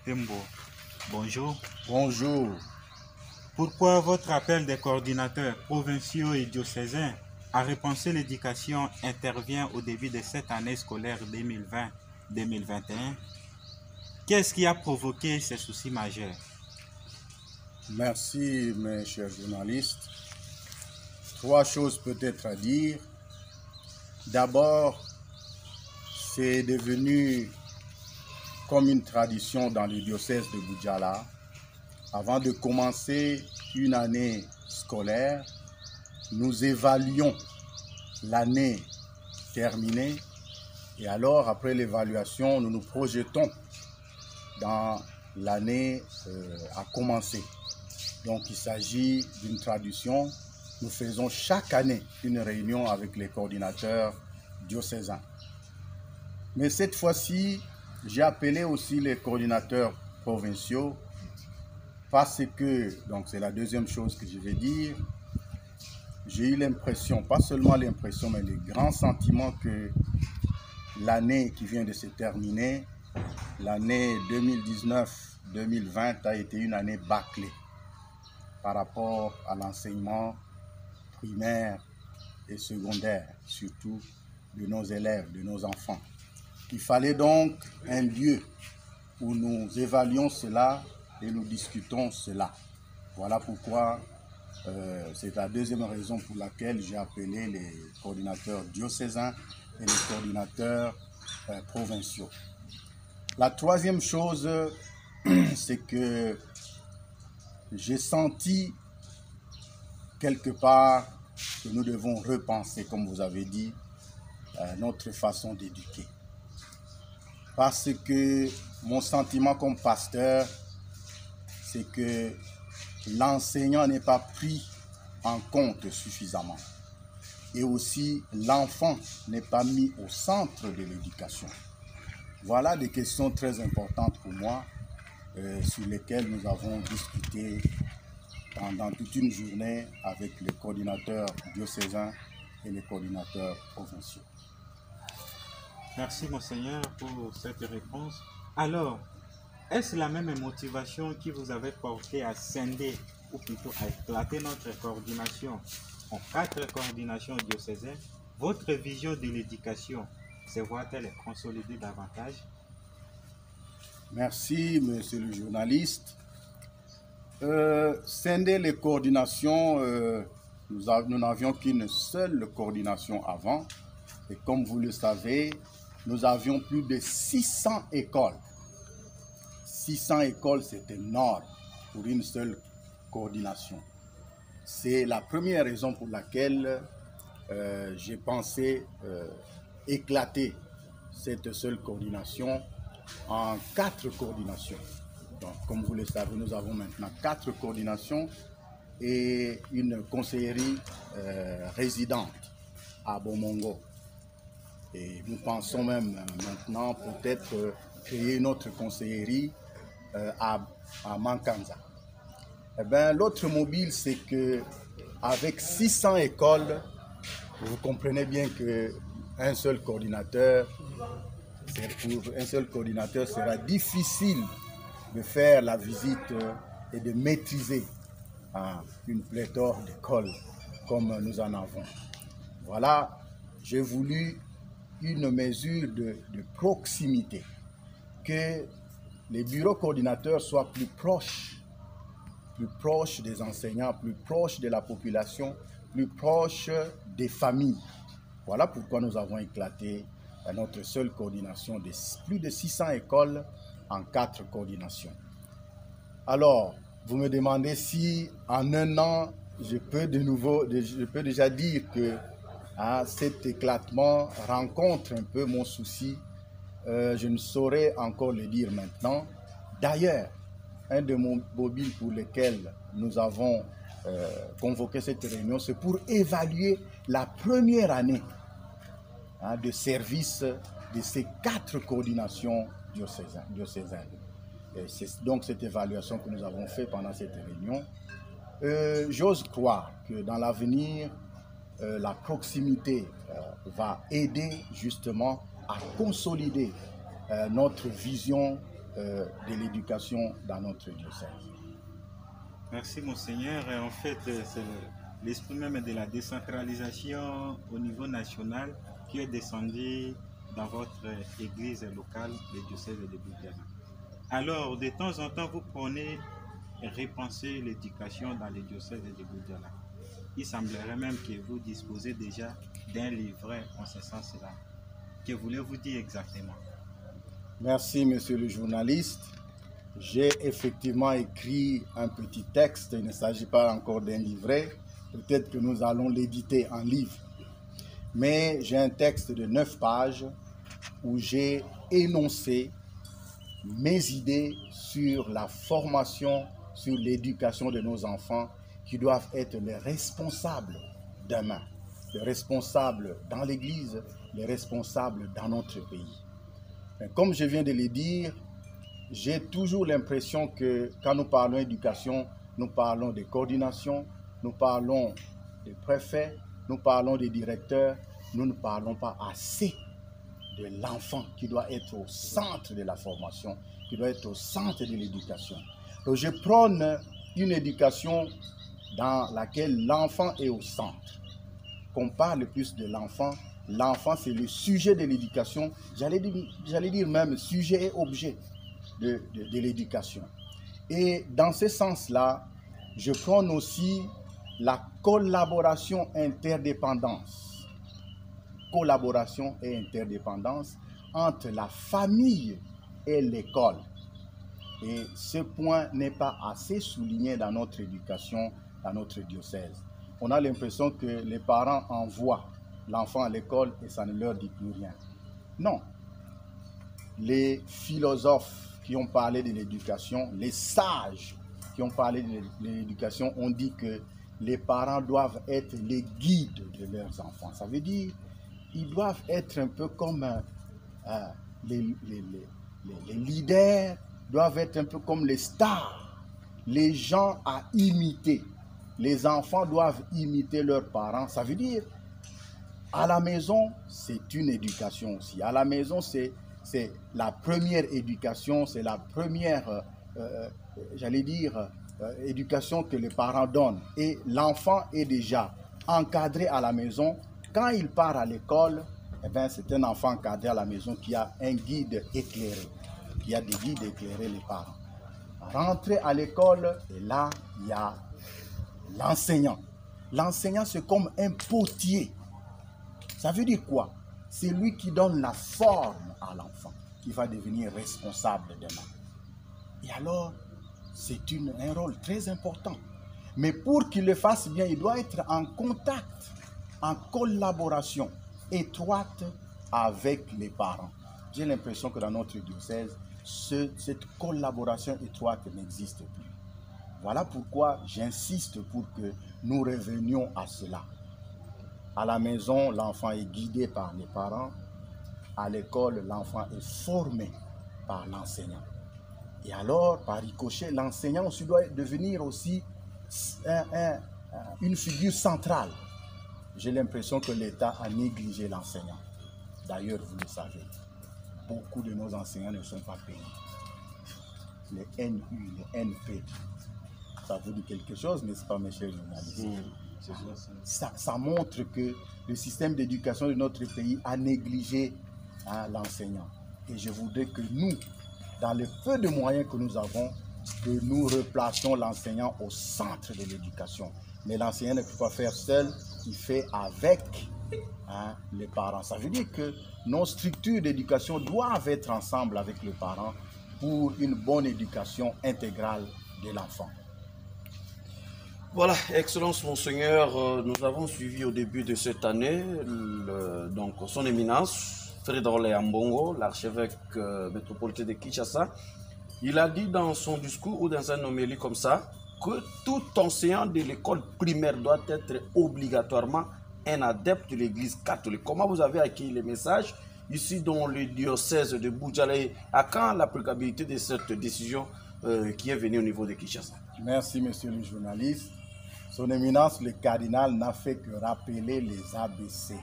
Tembo, bonjour. Bonjour. Pourquoi votre appel des coordinateurs provinciaux et diocésains à repenser l'éducation intervient au début de cette année scolaire 2020-2021? Qu'est-ce qui a provoqué ces soucis majeurs? Merci, mes chers journalistes. 3 choses peut-être à dire. D'abord, c'est devenu comme une tradition dans le diocèse de Boudjala. Avant de commencer une année scolaire, nous évaluons l'année terminée et alors, après l'évaluation, nous nous projetons dans l'année à commencer. Donc, il s'agit d'une tradition. Nous faisons chaque année une réunion avec les coordinateurs diocésains. Mais cette fois-ci, j'ai appelé aussi les coordinateurs provinciaux parce que, donc c'est la deuxième chose que je vais dire, j'ai eu l'impression, pas seulement l'impression, mais le grand sentiment que l'année qui vient de se terminer, l'année 2019-2020 a été une année bâclée par rapport à l'enseignement primaire et secondaire, surtout de nos élèves, de nos enfants. Il fallait donc un lieu où nous évaluons cela et nous discutons cela. Voilà pourquoi c'est la deuxième raison pour laquelle j'ai appelé les coordinateurs diocésains et les coordinateurs provinciaux. La troisième chose, c'est que j'ai senti quelque part que nous devons repenser, comme vous avez dit, notre façon d'éduquer. Parce que mon sentiment comme pasteur, c'est que l'enseignant n'est pas pris en compte suffisamment. Et aussi, l'enfant n'est pas mis au centre de l'éducation. Voilà des questions très importantes pour moi, sur lesquelles nous avons discuté pendant toute une journée avec les coordinateurs diocésains et les coordinateurs provinciaux. Merci, Monseigneur, pour cette réponse. Alors, est-ce la même motivation qui vous avait porté à scinder, ou plutôt à éclater notre coordination en 4 coordinations diocésaines? Votre vision de l'éducation se voit-elle consolidée davantage? Merci, monsieur le journaliste. Scinder les coordinations, nous n'avions qu'une seule coordination avant. Et comme vous le savez, nous avions plus de 600 écoles. 600 écoles, c'est énorme pour une seule coordination. C'est la première raison pour laquelle j'ai pensé éclater cette seule coordination en 4 coordinations. Donc, comme vous le savez, nous avons maintenant 4 coordinations et une conseillerie résidente à Bomongo. Et nous pensons même maintenant peut-être créer une autre conseillerie à Mankanza. Eh bien, l'autre mobile, c'est que avec 600 écoles, vous comprenez bien qu'un seul coordinateur, pour un seul coordinateur, sera difficile de faire la visite et de maîtriser une pléthore d'écoles comme nous en avons. Voilà, j'ai voulu une mesure de proximité, que les bureaux coordinateurs soient plus proches des enseignants, plus proches de la population, plus proches des familles. Voilà pourquoi nous avons éclaté notre seule coordination de plus de 600 écoles en 4 coordinations. Alors, vous me demandez si en un an, je peux déjà dire que cet éclatement rencontre un peu mon souci. Je ne saurais encore le dire maintenant. D'ailleurs, un de mon mobiles pour lesquels nous avons convoqué cette réunion, c'est pour évaluer la première année de service de ces 4 coordinations diocésaines. C'est donc cette évaluation que nous avons faite pendant cette réunion. J'ose croire que dans l'avenir, la proximité va aider justement à consolider notre vision de l'éducation dans notre diocèse. Merci Monseigneur. En fait, c'est l'esprit même de la décentralisation au niveau national qui est descendu dans votre église locale, le diocèse de Bidiana. Alors, de temps en temps, vous prenez et repensez l'éducation dans le diocèse de Bidiana. Il semblerait même que vous disposez déjà d'un livret en ce sens-là. Que voulez-vous dire exactement? Merci, monsieur le journaliste. J'ai effectivement écrit un petit texte. Il ne s'agit pas encore d'un livret. Peut-être que nous allons l'éditer en livre. Mais j'ai un texte de 9 pages où j'ai énoncé mes idées sur la formation, sur l'éducation de nos enfants qui doivent être les responsables demain, les responsables dans l'Église, les responsables dans notre pays. Mais comme je viens de le dire, j'ai toujours l'impression que quand nous parlons éducation, nous parlons de coordination, nous parlons des préfets, nous parlons des directeurs, nous ne parlons pas assez de l'enfant qui doit être au centre de la formation, qui doit être au centre de l'éducation. Donc je prône une éducation dans laquelle l'enfant est au centre. Qu'on parle plus de l'enfant, l'enfant c'est le sujet de l'éducation, j'allais dire même sujet et objet de l'éducation. Et dans ce sens-là, je prône aussi la collaboration interdépendance. Collaboration et interdépendance entre la famille et l'école. Et ce point n'est pas assez souligné dans notre éducation, dans notre diocèse. On a l'impression que les parents envoient l'enfant à l'école et ça ne leur dit plus rien. Non. Les philosophes qui ont parlé de l'éducation, les sages qui ont parlé de l'éducation ont dit que les parents doivent être les guides de leurs enfants. Ça veut dire ils doivent être un peu comme les leaders, doivent être un peu comme les stars, les gens à imiter. Les enfants doivent imiter leurs parents. Ça veut dire, à la maison, c'est une éducation aussi. À la maison, c'est la première éducation, c'est la première, éducation que les parents donnent. Et l'enfant est déjà encadré à la maison. Quand il part à l'école, eh bien, c'est un enfant encadré à la maison qui a un guide éclairé, qui a des guides éclairés, les parents. Rentrer à l'école, et là, il y a l'enseignant. L'enseignant, c'est comme un potier. Ça veut dire quoi? C'est lui qui donne la forme à l'enfant, qui va devenir responsable demain. Et alors, c'est un rôle très important. Mais pour qu'il le fasse bien, il doit être en contact, en collaboration étroite avec les parents. J'ai l'impression que dans notre diocèse, cette collaboration étroite n'existe plus. Voilà pourquoi j'insiste pour que nous revenions à cela. À la maison, l'enfant est guidé par les parents. À l'école, l'enfant est formé par l'enseignant. Et alors, par ricochet, l'enseignant aussi doit devenir aussi une figure centrale. J'ai l'impression que l'État a négligé l'enseignant. D'ailleurs, vous le savez, beaucoup de nos enseignants ne sont pas payés. Les NU, les NP, ça vous dit quelque chose, n'est-ce pas, mes chers journalistes? Ça montre que le système d'éducation de notre pays a négligé l'enseignant. Et je voudrais que nous, dans le peu de moyens que nous avons, que nous replacions l'enseignant au centre de l'éducation. Mais l'enseignant ne peut pas faire seul, il fait avec les parents. Ça veut dire que nos structures d'éducation doivent être ensemble avec les parents pour une bonne éducation intégrale de l'enfant. Voilà, Excellence Monseigneur, nous avons suivi au début de cette année donc son éminence, Frédéric Ambongo, l'archevêque métropolitain de Kinshasa. Il a dit dans son discours ou dans un homélie comme ça que tout enseignant de l'école primaire doit être obligatoirement un adepte de l'Église catholique. Comment vous avez accueilli le message ici dans le diocèse de Boudjala. À quand l'applicabilité de cette décision qui est venue au niveau de Kinshasa? Merci, monsieur le journaliste. Son Éminence, le cardinal, n'a fait que rappeler les ABC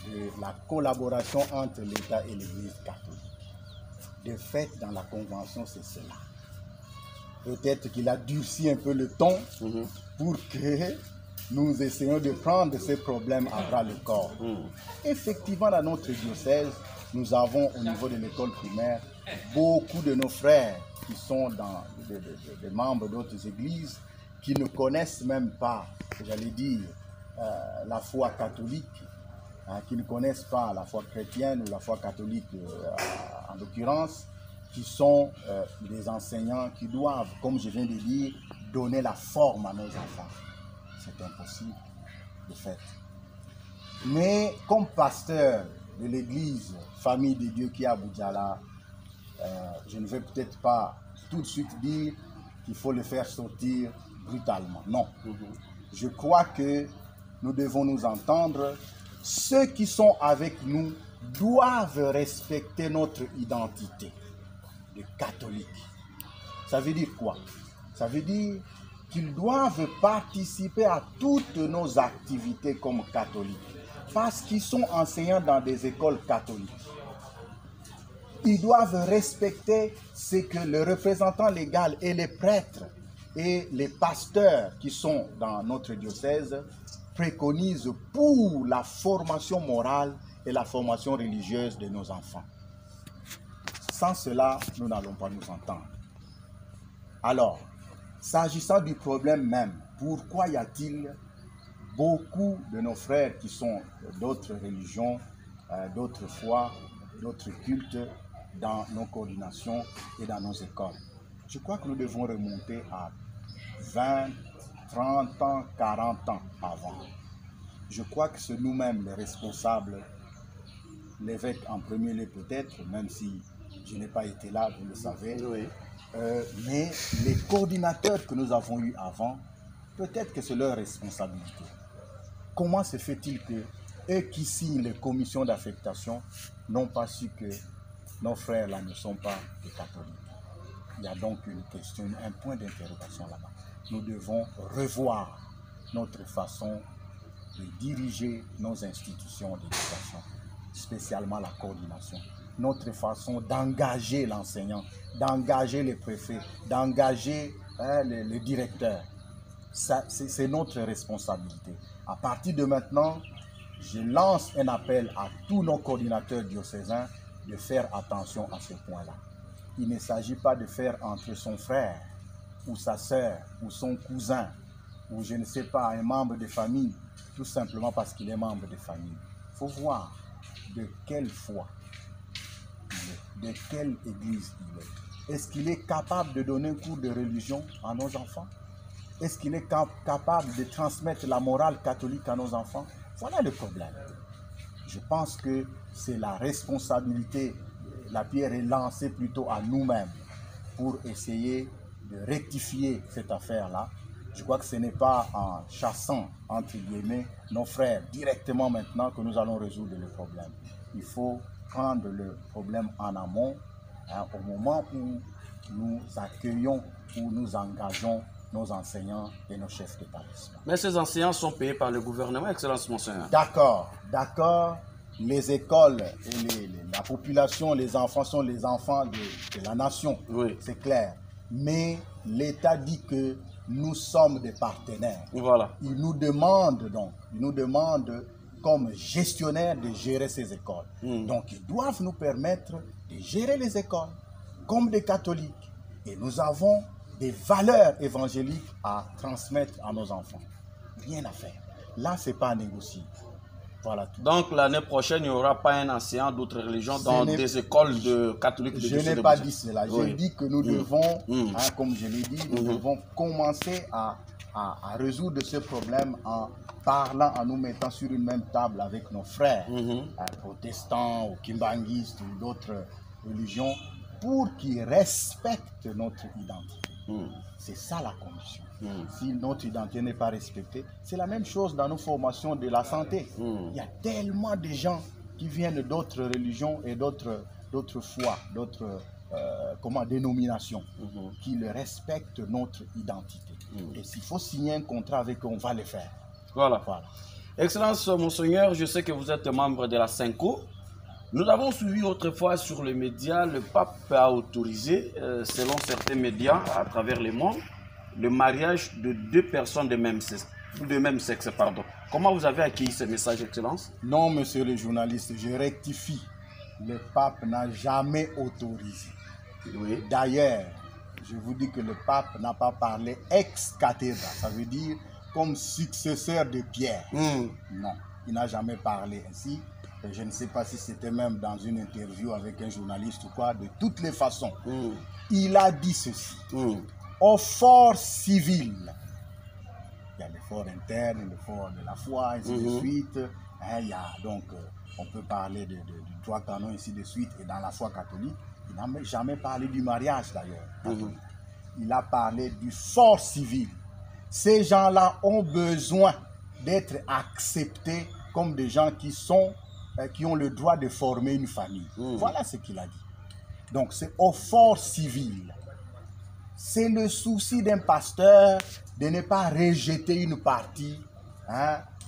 de la collaboration entre l'État et l'Église catholique. De fait, dans la Convention, c'est cela. Peut-être qu'il a durci un peu le ton pour que nous essayons de prendre ces problèmes à bras le corps. Effectivement, dans notre diocèse, nous avons au niveau de l'école primaire beaucoup de nos frères qui sont des membres d'autres églises qui ne connaissent même pas, j'allais dire, la foi catholique, qui ne connaissent pas la foi chrétienne ou la foi catholique en l'occurrence, qui sont des enseignants qui doivent, comme je viens de dire, donner la forme à nos enfants. C'est impossible, de fait. Mais comme pasteur de l'église Famille de Dieu qui est à Boudjala, je ne vais peut-être pas tout de suite dire qu'il faut le faire sortir brutalement. Non. Je crois que nous devons nous entendre. Ceux qui sont avec nous doivent respecter notre identité de catholique. Ça veut dire quoi? Ça veut dire qu'ils doivent participer à toutes nos activités comme catholiques parce qu'ils sont enseignants dans des écoles catholiques. Ils doivent respecter ce que le représentant légal et les prêtres et les pasteurs qui sont dans notre diocèse préconisent pour la formation morale et la formation religieuse de nos enfants. Sans cela, nous n'allons pas nous entendre. Alors, s'agissant du problème même, pourquoi y a-t-il beaucoup de nos frères qui sont d'autres religions, d'autres foi, d'autres cultes dans nos coordinations et dans nos écoles? Je crois que nous devons remonter à 20, 30 ans, 40 ans avant. Je crois que c'est nous-mêmes les responsables, l'évêque en premier lieu peut-être, même si je n'ai pas été là, vous le savez. Oui. Mais les coordinateurs que nous avons eus avant, peut-être que c'est leur responsabilité. Comment se fait-il que eux qui signent les commissions d'affectation n'ont pas su que nos frères là ne sont pas des catholiques? Il y a donc une question, un point d'interrogation là-bas. Nous devons revoir notre façon de diriger nos institutions d'éducation, spécialement la coordination. Notre façon d'engager l'enseignant, d'engager les préfets, d'engager les directeurs. C'est notre responsabilité. À partir de maintenant, je lance un appel à tous nos coordinateurs diocésains de faire attention à ce point-là. Il ne s'agit pas de faire entre son frère ou sa sœur ou son cousin ou je ne sais pas, un membre de famille, tout simplement parce qu'il est membre de famille. Il faut voir de quelle foi il est, de quelle église il est. Est-ce qu'il est capable de donner un cours de religion à nos enfants? Est-ce qu'il est capable de transmettre la morale catholique à nos enfants? Voilà le problème. Je pense que c'est la responsabilité, la pierre est lancée plutôt à nous-mêmes pour essayer de rectifier cette affaire-là. Je crois que ce n'est pas en chassant, entre guillemets, nos frères directement maintenant que nous allons résoudre le problème. Il faut prendre le problème en amont, au moment où nous accueillons, où nous engageons nos enseignants et nos chefs d'établissement. Mais ces enseignants sont payés par le gouvernement, Excellence Monseigneur. D'accord. Les écoles et la population, les enfants sont les enfants de la nation. Oui. C'est clair. Mais l'État dit que nous sommes des partenaires. Voilà. Il nous demande comme gestionnaires de gérer ces écoles. Donc ils doivent nous permettre de gérer les écoles comme des catholiques. Et nous avons des valeurs évangéliques à transmettre à nos enfants. Rien à faire. Là, ce n'est pas à négocier. Voilà tout. Donc l'année prochaine, il n'y aura pas un enseignant d'autres religions dans des écoles de catholiques. Je n'ai pas dit cela. J'ai dit que nous devons, comme je l'ai dit, nous devons commencer à résoudre ce problème en parlant, en nous mettant sur une même table avec nos frères protestants ou kimbanguistes ou d'autres religions pour qu'ils respectent notre identité. C'est ça la condition. Si notre identité n'est pas respectée, c'est la même chose dans nos formations de la santé. Il y a tellement de gens qui viennent d'autres religions et d'autres foi, d'autres dénominations, qui respectent notre identité. Et s'il faut signer un contrat avec eux, on va le faire. Voilà. Excellence, Monseigneur, je sais que vous êtes membre de la Cinco. Nous avons suivi autrefois sur les médias, le pape a autorisé, selon certains médias à travers le monde, le mariage de deux personnes de même sexe. Comment vous avez accueilli ce message, Excellence? Non, monsieur le journaliste, je rectifie. Le pape n'a jamais autorisé. Oui. D'ailleurs, je vous dis que le pape n'a pas parlé ex cathedra, ça veut dire comme successeur de Pierre. Non, il n'a jamais parlé ainsi. Et je ne sais pas si c'était même dans une interview avec un journaliste ou quoi. De toutes les façons, il a dit ceci. Au fort civil, il y a le fort interne, le fort de la foi, ainsi de suite. Il y a donc, on peut parler du droit canon, ainsi de suite. Et dans la foi catholique, il n'a jamais parlé du mariage d'ailleurs. Il a parlé du fort civil. Ces gens-là ont besoin d'être acceptés comme des gens qui ont le droit de former une famille. Voilà ce qu'il a dit. Donc c'est au fort civil. C'est le souci d'un pasteur de ne pas rejeter une partie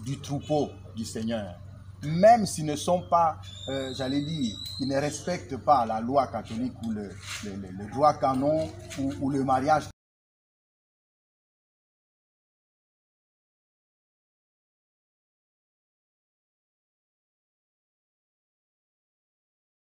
du troupeau du Seigneur. Même s'ils ne sont pas, j'allais dire, ils ne respectent pas la loi catholique ou le droit canon ou le mariage.